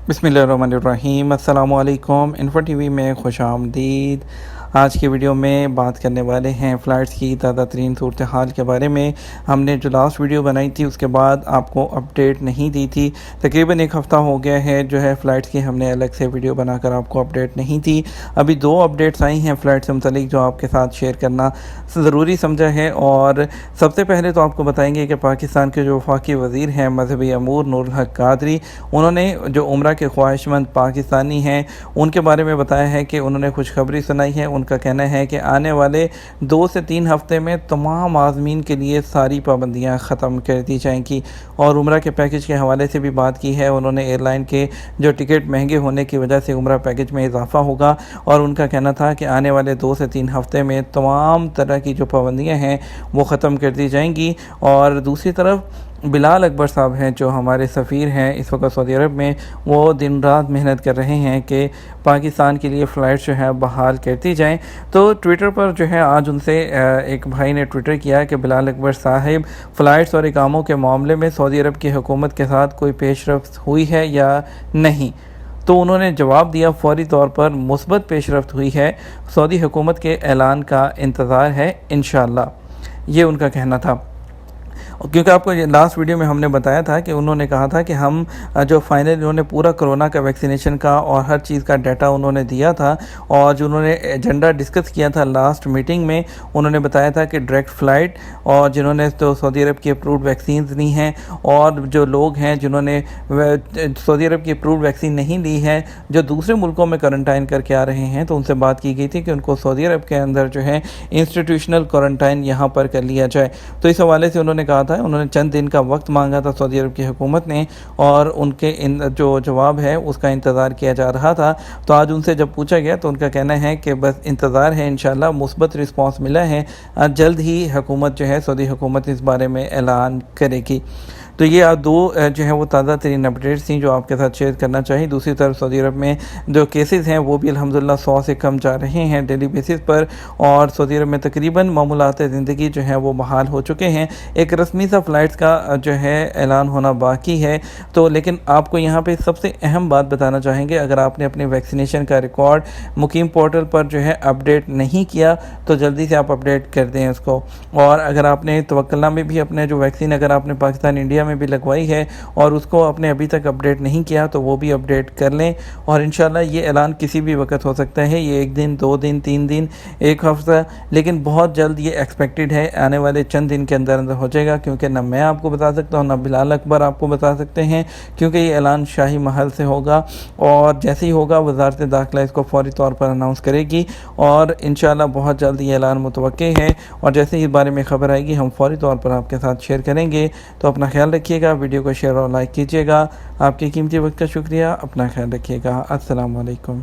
बिस्मिल्लाहिर्रहमानिर्रहीम। अस्सलामुअलैकुम। Info TV में खुश आमदीद। आज की वीडियो में बात करने वाले हैं फ़्लाइट्स की ताज़ा तरीन सूरत हाल के बारे में। हमने जो लास्ट वीडियो बनाई थी उसके बाद आपको अपडेट नहीं दी थी। तकरीबन एक हफ़्ता हो गया है जो है फ़्लाइट्स की हमने अलग से वीडियो बनाकर आपको अपडेट नहीं थी। अभी 2 अपडेट्स आई हैं फ़्लाइट से मुतल्लिक जो आपके साथ शेयर करना ज़रूरी समझा है। और सबसे पहले तो आपको बताएंगे कि पाकिस्तान के जो वफाकी वज़ीर हैं मजहबी अमूर नूरुल हक कादरी, उन्होंने जो उम्रा के ख्वाहिशमंद पाकिस्तानी हैं उनके बारे में बताया है कि उन्होंने खुशखबरी सुनाई है। उनका कहना है कि आने वाले 2 से 3 हफ़्ते में तमाम आज़मीन के लिए सारी पाबंदियां ख़त्म कर दी जाएंगी। और उम्रा के पैकेज के हवाले से भी बात की है। उन्होंने एयरलाइन के जो टिकट महंगे होने की वजह से उम्रा पैकेज में इजाफ़ा होगा, और उनका कहना था कि आने वाले 2 से 3 हफ़्ते में तमाम तरह की जो पाबंदियाँ हैं वो ख़त्म कर दी जाएंगी। और दूसरी तरफ बिलाल अकबर साहब हैं जो हमारे सफ़ीर हैं इस वक्त सऊदी अरब में, वो दिन रात मेहनत कर रहे हैं कि पाकिस्तान के लिए फ़्लाइट जो है बहाल करती जाएं। तो ट्विटर पर जो है आज उनसे एक भाई ने ट्विटर किया कि बिलाल अकबर साहिब, फ़्लाइट्स और इकामों के मामले में सऊदी अरब की हुकूमत के साथ कोई पेशरफ्त हुई है या नहीं। तो उन्होंने जवाब दिया, फौरी तौर पर मुस्बत पेशरफ्त हुई है, सऊदी हुकूमत के ऐलान का इंतज़ार है इंशाअल्लाह। ये उनका कहना था। क्योंकि आपको लास्ट वीडियो में हमने बताया था कि उन्होंने कहा था कि हम जो फाइनल उन्होंने पूरा कोरोना का वैक्सीनेशन का और हर चीज़ का डाटा उन्होंने दिया था, और जो उन्होंने एजेंडा डिस्कस किया था लास्ट मीटिंग में, उन्होंने बताया था कि डायरेक्ट फ़्लाइट और जिन्होंने तो सऊदी अरब की अप्रूव्ड वैक्सीन ली हैं, और जो लोग हैं जिन्होंने सऊदी अरब की अप्रूव्ड वैक्सीन नहीं ली है, जो दूसरे मुल्कों में क्वारंटाइन करके आ रहे हैं, तो उनसे बात की गई थी कि उनको सऊदी अरब के अंदर जो है इंस्टीट्यूशनल क्वारंटाइन यहाँ पर कर लिया जाए। तो इस हवाले से उन्होंने कहा था, उन्होंने चंद दिन का वक्त मांगा था सऊदी अरब की हुकूमत ने, और उनके जो जवाब है उसका इंतज़ार किया जा रहा था। तो आज उनसे जब पूछा गया तो उनका कहना है कि बस इंतज़ार है, इंशाल्लाह मुस्बत रिस्पांस मिला है, जल्द ही हुकूमत जो है सऊदी हुकूमत इस बारे में ऐलान करेगी। तो ये आप 2 जो है वो ताज़ा तरीन अपडेट्स थी जो आपके साथ शेयर करना चाहिए। दूसरी तरफ सऊदी अरब में जो केसेस हैं वो भी अल्हम्दुलिल्लाह 100 से कम जा रहे हैं डेली बेसिस पर, और सऊदी अरब में तकरीबन मामूलात ज़िंदगी जो है वो बहाल हो चुके हैं। एक रस्मी सा फ़्लाइट्स का जो है ऐलान होना बाकी है। तो लेकिन आपको यहाँ पे सबसे अहम बात बताना चाहेंगे, अगर आपने अपने वैक्सीनेशन का रिकॉर्ड मुकीम पोर्टल पर जो है अपडेट नहीं किया तो जल्दी से आप अपडेट कर दें उसको। और अगर आपने तवक्कलनामे में भी अपने जो वैक्सीन अगर आपने पाकिस्तान इंडिया में भी लगवाई है और उसको आपने अभी तक अपडेट नहीं किया तो वो भी अपडेट कर लें। और इंशाल्लाह ये ऐलान किसी भी वक्त हो सकता है, ये 1 दिन 2 दिन 3 दिन 1 हफ्ता, लेकिन बहुत जल्द ये एक्सपेक्टेड है, आने वाले चंद दिन के अंदर अंदर हो जाएगा। क्योंकि ना मैं आपको बता सकता हूँ ना बिलाल अकबर आपको बता सकते हैं, क्योंकि ये ऐलान शाही महल से होगा, और जैसे ही होगा वज़ारत दाखिला इसको फौरी तौर पर अनाउंस करेगी, और इंशाल्लाह बहुत जल्द ये ऐलान मुतवक्के है। और जैसे ही इस बारे में ख़बर आएगी हम फौरी तौर पर आपके साथ शेयर करेंगे। तो अपना ख्याल रखिएगा, वीडियो को शेयर और लाइक कीजिएगा। आपके कीमती वक्त का शुक्रिया। अपना ख्याल रखिएगा। अस्सलाम वालेकुम।